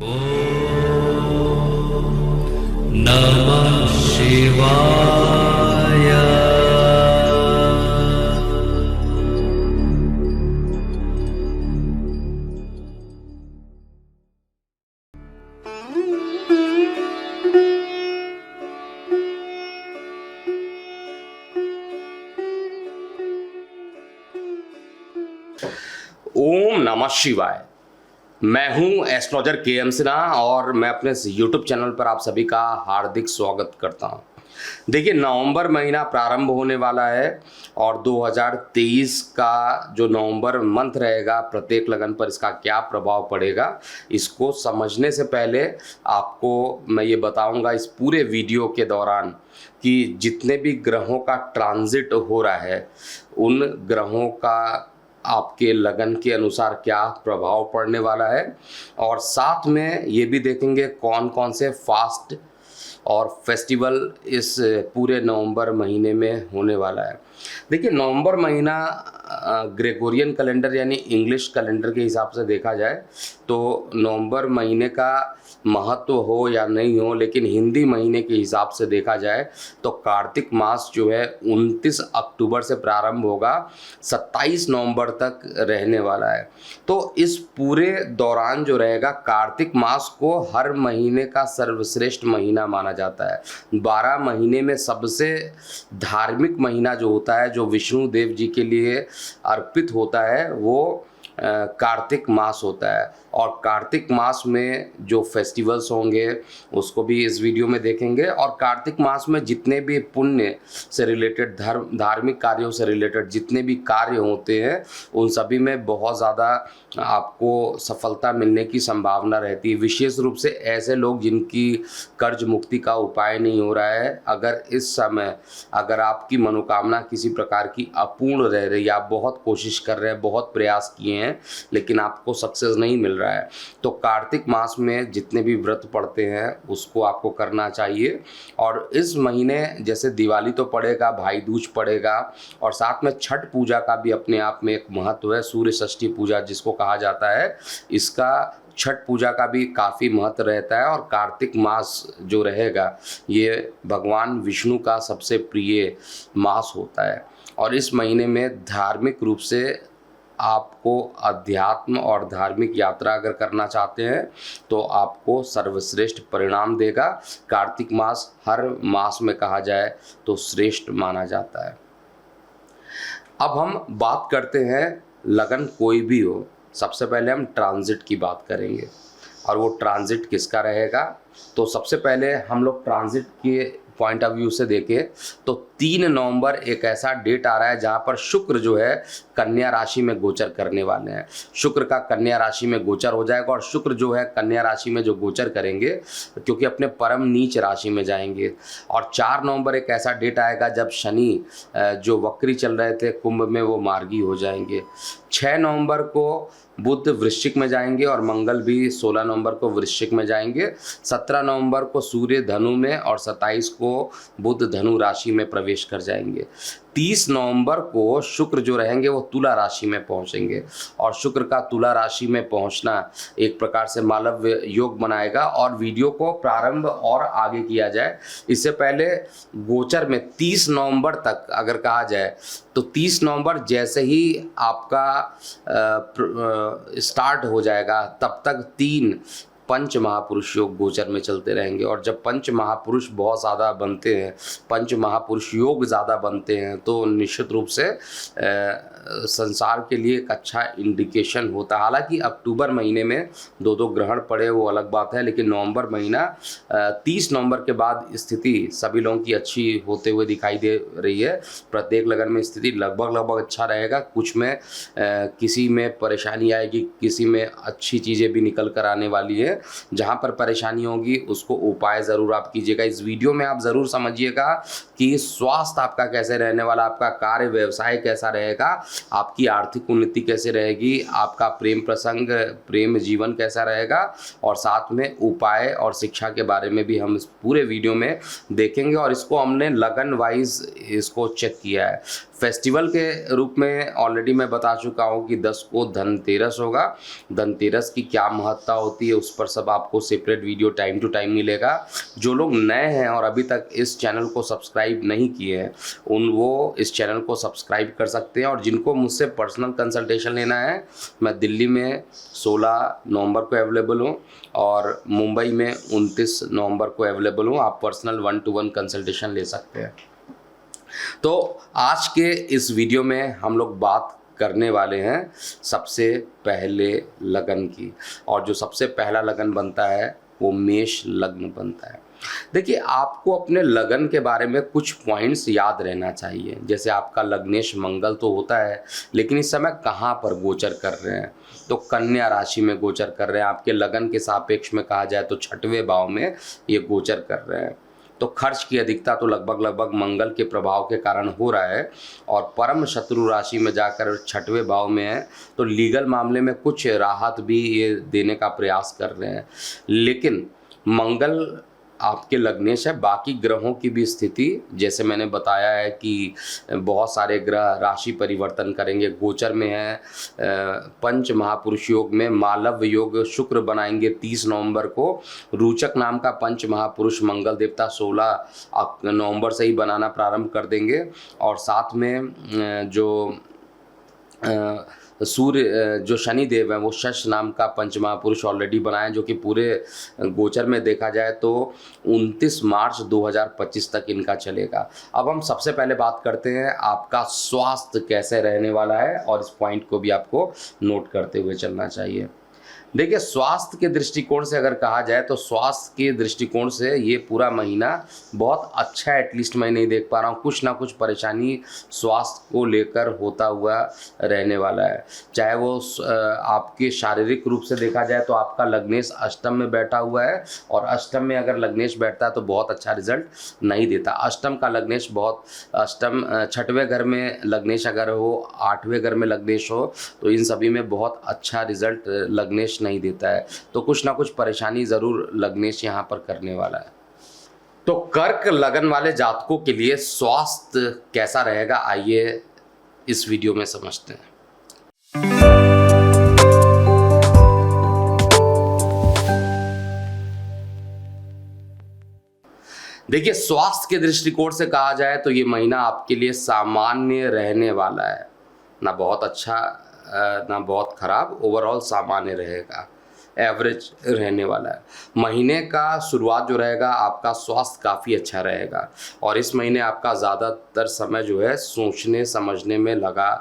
नमः शिवाय। ओम नमः शिवाय। मैं हूं एस्ट्रोलॉजर के.एम. सिन्हा और मैं अपने यूट्यूब चैनल पर आप सभी का हार्दिक स्वागत करता हूं। देखिए, नवंबर महीना प्रारंभ होने वाला है और 2023 का जो नवंबर मंथ रहेगा, प्रत्येक लगन पर इसका क्या प्रभाव पड़ेगा, इसको समझने से पहले आपको मैं ये बताऊंगा इस पूरे वीडियो के दौरान कि जितने भी ग्रहों का ट्रांजिट हो रहा है, उन ग्रहों का आपके लगन के अनुसार क्या प्रभाव पड़ने वाला है, और साथ में ये भी देखेंगे कौन कौन से फास्ट और फेस्टिवल इस पूरे नवंबर महीने में होने वाला है। देखिए, नवंबर महीना ग्रेगोरियन कैलेंडर यानी इंग्लिश कैलेंडर के हिसाब से देखा जाए तो नवंबर महीने का महत्व हो या नहीं हो, लेकिन हिंदी महीने के हिसाब से देखा जाए तो कार्तिक मास जो है 29 अक्टूबर से प्रारंभ होगा, 27 नवंबर तक रहने वाला है। तो इस पूरे दौरान जो रहेगा, कार्तिक मास को हर महीने का सर्वश्रेष्ठ महीना माना जाता है। 12 महीने में सबसे धार्मिक महीना जो होता है, जो विष्णु देव जी के लिए अर्पित होता है, वो कार्तिक मास होता है। और कार्तिक मास में जो फेस्टिवल्स होंगे उसको भी इस वीडियो में देखेंगे, और कार्तिक मास में जितने भी पुण्य से रिलेटेड धार्मिक कार्यों से रिलेटेड जितने भी कार्य होते हैं, उन सभी में बहुत ज़्यादा आपको सफलता मिलने की संभावना रहती है। विशेष रूप से ऐसे लोग जिनकी कर्ज मुक्ति का उपाय नहीं हो रहा है, अगर इस समय अगर आपकी मनोकामना किसी प्रकार की अपूर्ण रह रही है, आप बहुत कोशिश कर रहे हैं, बहुत प्रयास किए हैं, लेकिन आपको सक्सेस नहीं मिल रहा है, तो कार्तिक मास में जितने भी व्रत पड़ते हैं उसको आपको करना चाहिए। और इस महीने जैसे दिवाली तो पड़ेगा, भाई दूज पड़ेगा, और साथ में छठ पूजा का भी अपने आप में एक महत्व है। सूर्य षष्ठी पूजा जिसको कहा जाता है, इसका छठ पूजा का भी काफ़ी महत्व रहता है। और कार्तिक मास जो रहेगा, ये भगवान विष्णु का सबसे प्रिय मास होता है। और इस महीने में धार्मिक रूप से आपको अध्यात्म और धार्मिक यात्रा अगर करना चाहते हैं तो आपको सर्वश्रेष्ठ परिणाम देगा। कार्तिक मास हर मास में कहा जाए तो श्रेष्ठ माना जाता है। अब हम बात करते हैं, लगन कोई भी हो, सबसे पहले हम ट्रांजिट की बात करेंगे, और वो ट्रांजिट किसका रहेगा। तो सबसे पहले हम लोग ट्रांजिट के पॉइंट ऑफ व्यू से देखें तो 3 नवंबर एक ऐसा डेट आ रहा है जहां पर शुक्र जो है कन्या राशि में गोचर करने वाले हैं। शुक्र का कन्या राशि में गोचर हो जाएगा, और शुक्र जो है कन्या राशि में जो गोचर करेंगे, क्योंकि अपने परम नीच राशि में जाएंगे। और 4 नवंबर एक ऐसा डेट आएगा जब शनि जो वक्री चल रहे थे कुंभ में, वो मार्गी हो जाएंगे। 6 नवंबर को बुध वृश्चिक में जाएंगे और मंगल भी 16 नवंबर को वृश्चिक में जाएंगे। 17 नवंबर को सूर्य धनु में और 27 को बुध धनु राशि में प्रवेश कर जाएंगे। 30 नवंबर को शुक्र जो रहेंगे वो तुला राशि में पहुंचेंगे, और शुक्र का तुला राशि में पहुंचना एक प्रकार से मालव्य योग बनाएगा। और वीडियो को प्रारंभ और आगे किया जाए, इससे पहले गोचर में 30 नवंबर तक अगर कहा जाए तो 30 नवंबर जैसे ही आपका स्टार्ट हो जाएगा, तब तक 3 पंच महापुरुष योग गोचर में चलते रहेंगे। और जब पंच महापुरुष बहुत ज़्यादा बनते हैं, पंच महापुरुष योग ज़्यादा बनते हैं, तो निश्चित रूप से संसार के लिए एक अच्छा इंडिकेशन होता है। हालांकि अक्टूबर महीने में 2 ग्रहण पड़े वो अलग बात है, लेकिन नवंबर महीना 30 नवंबर के बाद स्थिति सभी लोगों की अच्छी होते हुए दिखाई दे रही है। प्रत्येक लगन में स्थिति लगभग अच्छा रहेगा। कुछ में किसी में परेशानी आएगी, किसी में अच्छी चीज़ें भी निकल कर आने वाली है। जहां पर परेशानी होगी उसको उपाय ज़रूर आप कीजिएगा। इस वीडियो में आप ज़रूर समझिएगा कि स्वास्थ्य आपका कैसे रहने वाला, आपका कार्य व्यवसाय कैसा रहेगा, आपकी आर्थिक उन्नति कैसे रहेगी, आपका प्रेम प्रसंग प्रेम जीवन कैसा रहेगा, और साथ में उपाय और शिक्षा के बारे में भी हम इस पूरे वीडियो में देखेंगे। और इसको हमने लगन वाइज इसको चेक किया है। फेस्टिवल के रूप में ऑलरेडी मैं बता चुका हूँ कि 10 को धनतेरस होगा। धनतेरस की क्या महत्ता होती है उस पर सब आपको separate video time to time मिलेगा। जो लोग नए हैं और अभी तक इस चैनल को सब्सक्राइब नहीं किए हैं वो इस चैनल को सब्सक्राइब कर सकते हैं। और जिनको मुझसे पर्सनल कंसल्टेशन लेना है, मैं दिल्ली में 16 नवंबर को अवेलेबल हूँ और मुंबई में 29 नवंबर को अवेलेबल हूँ। आप पर्सनल 1-to-1 कंसल्टेशन ले सकते हैं। तो आज के इस वीडियो में हम लोग बात करने वाले हैं सबसे पहले लगन की, और जो सबसे पहला लगन बनता है वो मेष लग्न बनता है। देखिए, आपको अपने लगन के बारे में कुछ पॉइंट्स याद रहना चाहिए। जैसे आपका लग्नेश मंगल तो होता है, लेकिन इस समय कहाँ पर गोचर कर रहे हैं, तो कन्या राशि में गोचर कर रहे हैं। आपके लगन के सापेक्ष में कहा जाए तो 6वें भाव में ये गोचर कर रहे हैं। तो खर्च की अधिकता तो लगभग मंगल के प्रभाव के कारण हो रहा है, और परम शत्रु राशि में जाकर 6वें भाव में है, तो लीगल मामले में कुछ राहत भी ये देने का प्रयास कर रहे हैं। लेकिन मंगल आपके लग्नेश है, बाकी ग्रहों की भी स्थिति जैसे मैंने बताया है कि बहुत सारे ग्रह राशि परिवर्तन करेंगे। गोचर में है पंच महापुरुष योग में मालव योग शुक्र बनाएंगे 30 नवंबर को। रोचक नाम का पंच महापुरुष मंगल देवता 16 नवंबर से ही बनाना प्रारंभ कर देंगे। और साथ में जो सूर्य जो शनि देव हैं वो शश नाम का पंच महापुरुष ऑलरेडी बनाए, जो कि पूरे गोचर में देखा जाए तो 29 मार्च 2025 तक इनका चलेगा। अब हम सबसे पहले बात करते हैं आपका स्वास्थ्य कैसे रहने वाला है, और इस पॉइंट को भी आपको नोट करते हुए चलना चाहिए। देखिए, स्वास्थ्य के दृष्टिकोण से अगर कहा जाए तो स्वास्थ्य के दृष्टिकोण से ये पूरा महीना बहुत अच्छा, एटलीस्ट मैं नहीं देख पा रहा हूँ कुछ ना कुछ परेशानी स्वास्थ्य को लेकर होता हुआ रहने वाला है। चाहे वो आपके शारीरिक रूप से देखा जाए तो आपका लग्नेश अष्टम में बैठा हुआ है, और अष्टम में अगर लग्नेश बैठता है तो बहुत अच्छा रिजल्ट नहीं देता। अष्टम का लग्नेश बहुत, अष्टम 6वें घर में लग्नेश अगर हो, 8वें घर में लग्नेश हो, तो इन सभी में बहुत अच्छा रिजल्ट लग्नेश नहीं देता है। तो कुछ ना कुछ परेशानी जरूर लग्नेश यहाँ पर करने वाला है। तो कर्क लगन वाले जातकों के लिए स्वास्थ्य कैसा रहेगा, आइए इस वीडियो में समझते हैं। देखिए, स्वास्थ्य के दृष्टिकोण से कहा जाए तो ये महीना आपके लिए सामान्य रहने वाला है। ना बहुत अच्छा ना बहुत खराब, ओवरऑल सामान्य रहेगा, एवरेज रहने वाला है। महीने का शुरुआत जो रहेगा आपका स्वास्थ्य काफ़ी अच्छा रहेगा, और इस महीने आपका ज़्यादातर समय जो है सोचने समझने में लगा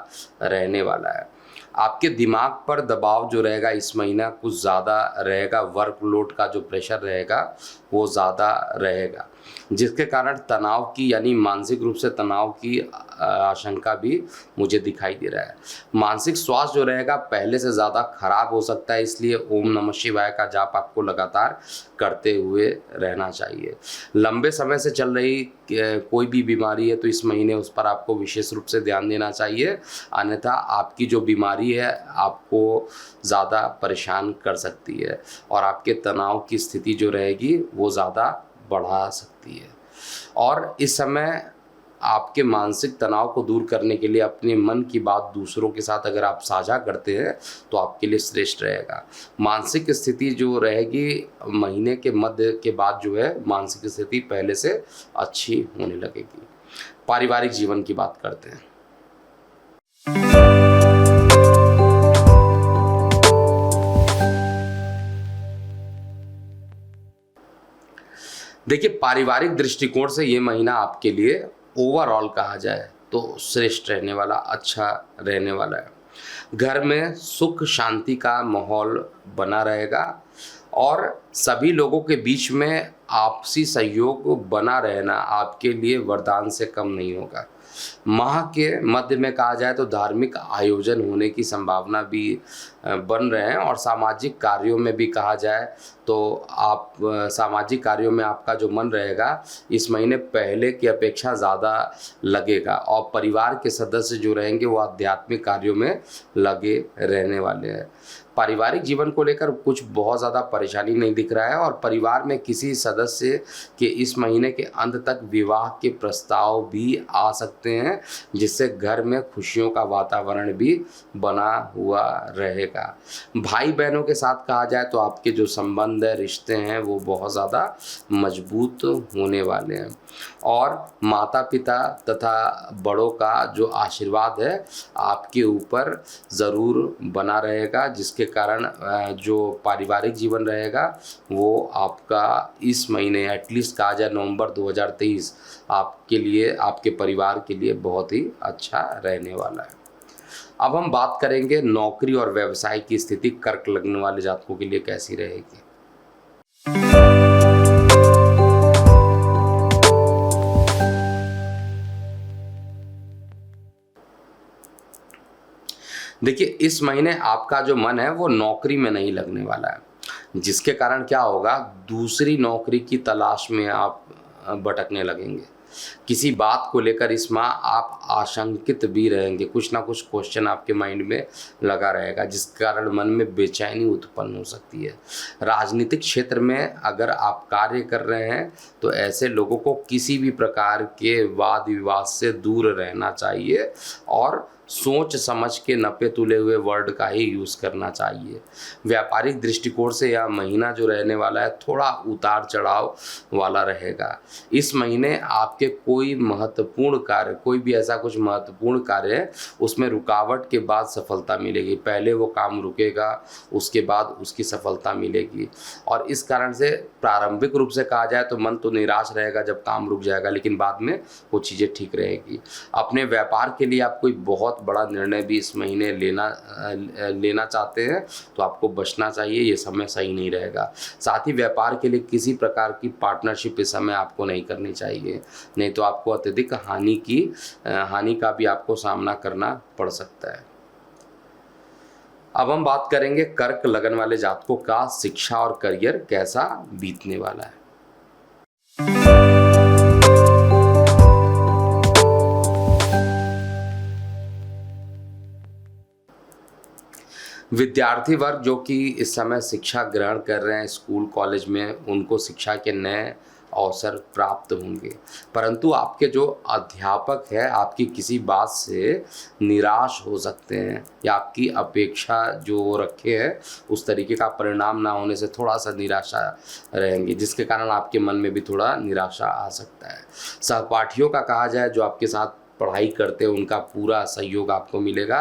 रहने वाला है। आपके दिमाग पर दबाव जो रहेगा इस महीना कुछ ज़्यादा रहेगा, वर्कलोड का जो प्रेशर रहेगा वो ज़्यादा रहेगा, जिसके कारण तनाव की यानी मानसिक रूप से तनाव की आशंका भी मुझे दिखाई दे रहा है। मानसिक स्वास्थ्य जो रहेगा पहले से ज़्यादा खराब हो सकता है, इसलिए ओम नमः शिवाय का जाप आपको लगातार करते हुए रहना चाहिए। लंबे समय से चल रही कोई भी बीमारी है तो इस महीने उस पर आपको विशेष रूप से ध्यान देना चाहिए, अन्यथा आपकी जो बीमारी है आपको ज़्यादा परेशान कर सकती है, और आपके तनाव की स्थिति जो रहेगी वो ज़्यादा बढ़ा सकती है। और इस समय आपके मानसिक तनाव को दूर करने के लिए अपने मन की बात दूसरों के साथ अगर आप साझा करते हैं तो आपके लिए श्रेष्ठ रहेगा। मानसिक स्थिति जो रहेगी महीने के मध्य के बाद जो है मानसिक स्थिति पहले से अच्छी होने लगेगी। पारिवारिक जीवन की बात करते हैं। देखिए, पारिवारिक दृष्टिकोण से ये महीना आपके लिए ओवरऑल कहा जाए तो श्रेष्ठ रहने वाला, अच्छा रहने वाला है। घर में सुख शांति का माहौल बना रहेगा, और सभी लोगों के बीच में आपसी सहयोग बना रहना आपके लिए वरदान से कम नहीं होगा। माह के मध्य में कहा जाए तो धार्मिक आयोजन होने की संभावना भी बन रहे हैं, और सामाजिक कार्यों में भी कहा जाए तो आप सामाजिक कार्यों में आपका जो मन रहेगा इस महीने पहले की अपेक्षा ज़्यादा लगेगा, और परिवार के सदस्य जो रहेंगे वो आध्यात्मिक कार्यों में लगे रहने वाले हैं। पारिवारिक जीवन को लेकर कुछ बहुत ज़्यादा परेशानी नहीं दिख रहा है और परिवार में किसी सदस्य के इस महीने के अंत तक विवाह के प्रस्ताव भी आ सकते हैं, जिससे घर में खुशियों का वातावरण भी बना हुआ रहेगा। भाई बहनों के साथ कहा जाए तो आपके जो संबंध है, रिश्ते हैं, वो बहुत ज़्यादा मजबूत होने वाले हैं और माता पिता तथा बड़ों का जो आशीर्वाद है आपके ऊपर ज़रूर बना रहेगा, जिसके कारण जो पारिवारिक जीवन रहेगा वो आपका इस महीने एटलीस्ट कहा जाए नवंबर 2023 आपके लिए, आपके परिवार के लिए बहुत ही अच्छा रहने वाला है। अब हम बात करेंगे नौकरी और व्यवसाय की स्थिति कर्क लग्न वाले जातकों के लिए कैसी रहेगी। देखिए, इस महीने आपका जो मन है वो नौकरी में नहीं लगने वाला है, जिसके कारण क्या होगा, दूसरी नौकरी की तलाश में आप भटकने लगेंगे। किसी बात को लेकर इस माह आप आशंकित भी रहेंगे, कुछ ना कुछ क्वेश्चन आपके माइंड में लगा रहेगा, जिसके कारण मन में बेचैनी उत्पन्न हो सकती है। राजनीतिक क्षेत्र में अगर आप कार्य कर रहे हैं तो ऐसे लोगों को किसी भी प्रकार के वाद विवाद से दूर रहना चाहिए और सोच समझ के नपे तुले हुए वर्ड का ही यूज़ करना चाहिए। व्यापारिक दृष्टिकोण से यह महीना जो रहने वाला है थोड़ा उतार चढ़ाव वाला रहेगा। इस महीने आपके कोई महत्वपूर्ण कार्य, कोई भी ऐसा कुछ महत्वपूर्ण कार्य है उसमें रुकावट के बाद सफलता मिलेगी। पहले वो काम रुकेगा, उसके बाद उसकी सफलता मिलेगी और इस कारण से प्रारंभिक रूप से कहा जाए तो मन तो निराश रहेगा जब काम रुक जाएगा, लेकिन बाद में वो चीज़ें ठीक रहेगी। अपने व्यापार के लिए आप कोई बहुत बड़ा निर्णय भी इस महीने लेना चाहते हैं तो आपको बचना चाहिए, ये समय सही नहीं रहेगा। साथ ही व्यापार के लिए किसी प्रकार की पार्टनरशिप इस समय आपको नहीं करनी चाहिए, नहीं तो आपको अत्यधिक हानि का भी आपको सामना करना पड़ सकता है। अब हम बात करेंगे कर्क लगन वाले जातकों का शिक्षा और करियर कैसा बीतने वाला है। विद्यार्थी वर्ग जो कि इस समय शिक्षा ग्रहण कर रहे हैं स्कूल कॉलेज में, उनको शिक्षा के नए अवसर प्राप्त होंगे, परंतु आपके जो अध्यापक है आपकी किसी बात से निराश हो सकते हैं या आपकी अपेक्षा जो वो रखे हैं उस तरीके का परिणाम ना होने से थोड़ा सा निराशा रहेंगी, जिसके कारण आपके मन में भी थोड़ा निराशा आ सकता है। सहपाठियों का कहा जाए जो आपके साथ पढ़ाई करते हैं उनका पूरा सहयोग आपको मिलेगा।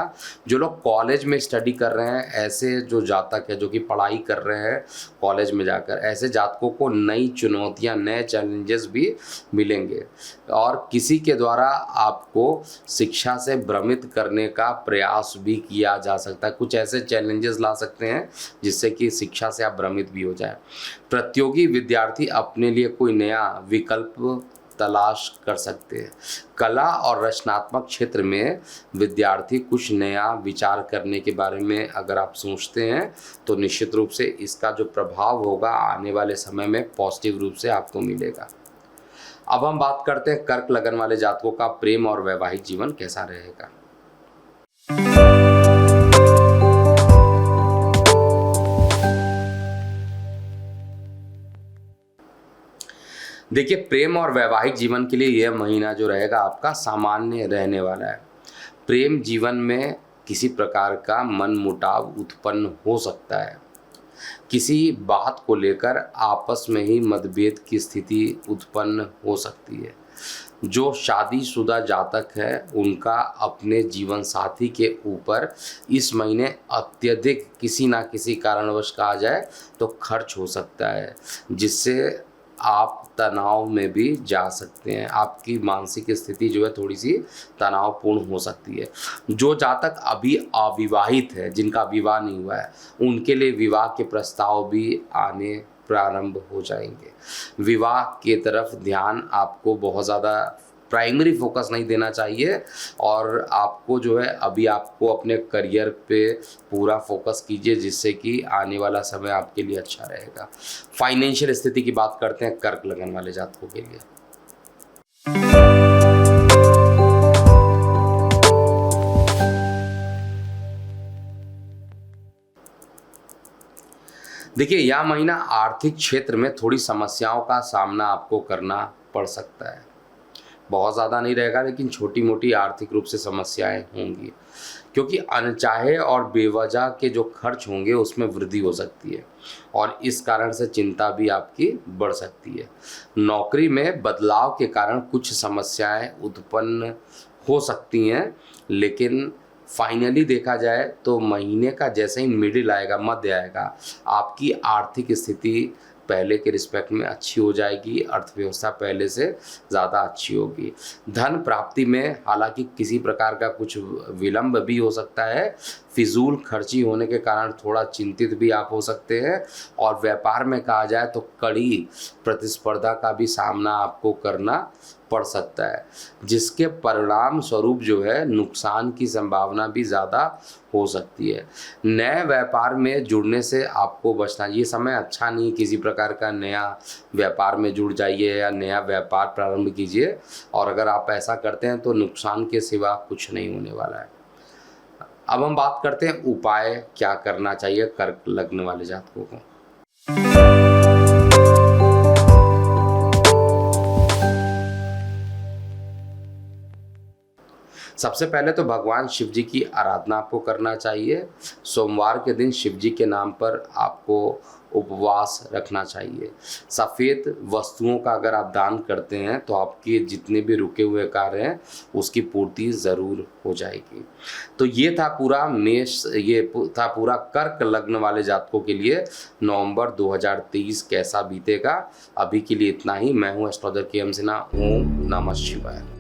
जो लोग कॉलेज में स्टडी कर रहे हैं, ऐसे जो जातक है जो कि पढ़ाई कर रहे हैं कॉलेज में जाकर, ऐसे जातकों को नई चुनौतियां, नए चैलेंजेस भी मिलेंगे और किसी के द्वारा आपको शिक्षा से भ्रमित करने का प्रयास भी किया जा सकता है। कुछ ऐसे चैलेंजेस ला सकते हैं जिससे कि शिक्षा से आप भ्रमित भी हो जाए। प्रतियोगी विद्यार्थी अपने लिए कोई नया विकल्प तलाश कर सकते हैं। कला और रचनात्मक क्षेत्र में विद्यार्थी कुछ नया विचार करने के बारे में अगर आप सोचते हैं तो निश्चित रूप से इसका जो प्रभाव होगा आने वाले समय में पॉजिटिव रूप से आपको मिलेगा। अब हम बात करते हैं कर्क लगन वाले जातकों का प्रेम और वैवाहिक जीवन कैसा रहेगा। देखिए, प्रेम और वैवाहिक जीवन के लिए यह महीना जो रहेगा आपका सामान्य रहने वाला है। प्रेम जीवन में किसी प्रकार का मनमुटाव उत्पन्न हो सकता है, किसी बात को लेकर आपस में ही मतभेद की स्थिति उत्पन्न हो सकती है। जो शादीशुदा जातक है उनका अपने जीवन साथी के ऊपर इस महीने अत्यधिक किसी ना किसी कारणवश कहा जाए तो खर्च हो सकता है, जिससे आप तनाव में भी जा सकते हैं। आपकी मानसिक स्थिति जो है थोड़ी सी तनावपूर्ण हो सकती है। जो जातक अभी अविवाहित है, जिनका विवाह नहीं हुआ है, उनके लिए विवाह के प्रस्ताव भी आने प्रारंभ हो जाएंगे। विवाह के तरफ ध्यान आपको बहुत ज़्यादा प्राइमरी फोकस नहीं देना चाहिए और आपको जो है अभी आपको अपने करियर पे पूरा फोकस कीजिए, जिससे कि आने वाला समय आपके लिए अच्छा रहेगा। फाइनेंशियल स्थिति की बात करते हैं कर्क लगन वाले जातकों के लिए। देखिए, यह महीना आर्थिक क्षेत्र में थोड़ी समस्याओं का सामना आपको करना पड़ सकता है। बहुत ज़्यादा नहीं रहेगा, लेकिन छोटी मोटी आर्थिक रूप से समस्याएं होंगी, क्योंकि अनचाहे और बेवजह के जो खर्च होंगे उसमें वृद्धि हो सकती है और इस कारण से चिंता भी आपकी बढ़ सकती है। नौकरी में बदलाव के कारण कुछ समस्याएं उत्पन्न हो सकती हैं, लेकिन फाइनली देखा जाए तो महीने का जैसे ही मिडिल आएगा, मध्य आएगा, आपकी आर्थिक स्थिति पहले के रिस्पेक्ट में अच्छी हो जाएगी, अर्थव्यवस्था पहले से ज़्यादा अच्छी होगी। धन प्राप्ति में हालांकि किसी प्रकार का कुछ विलंब भी हो सकता है, फिजूल खर्ची होने के कारण थोड़ा चिंतित भी आप हो सकते हैं और व्यापार में कहा जाए तो कड़ी प्रतिस्पर्धा का भी सामना आपको करना पड़ सकता है, जिसके परिणाम स्वरूप जो है नुकसान की संभावना भी ज़्यादा हो सकती है। नए व्यापार में जुड़ने से आपको बचना, ये समय अच्छा नहीं, किसी प्रकार का नया व्यापार में जुड़ जाइए या नया व्यापार प्रारंभ कीजिए, और अगर आप ऐसा करते हैं तो नुकसान के सिवा कुछ नहीं होने वाला है। अब हम बात करते हैं उपाय क्या करना चाहिए कर्क लग्न वाले जातकों को। सबसे पहले तो भगवान शिव जी की आराधना आपको करना चाहिए। सोमवार के दिन शिव जी के नाम पर आपको उपवास रखना चाहिए। सफ़ेद वस्तुओं का अगर आप दान करते हैं तो आपके जितने भी रुके हुए कार्य हैं उसकी पूर्ति ज़रूर हो जाएगी। तो ये था पूरा कर्क लग्न वाले जातकों के लिए नवंबर 2023 कैसा बीतेगा। अभी के लिए इतना ही। मैं हूँ एस्ट्रोलॉजर के.एम. सिन्हा। ओम नमः शिवाय।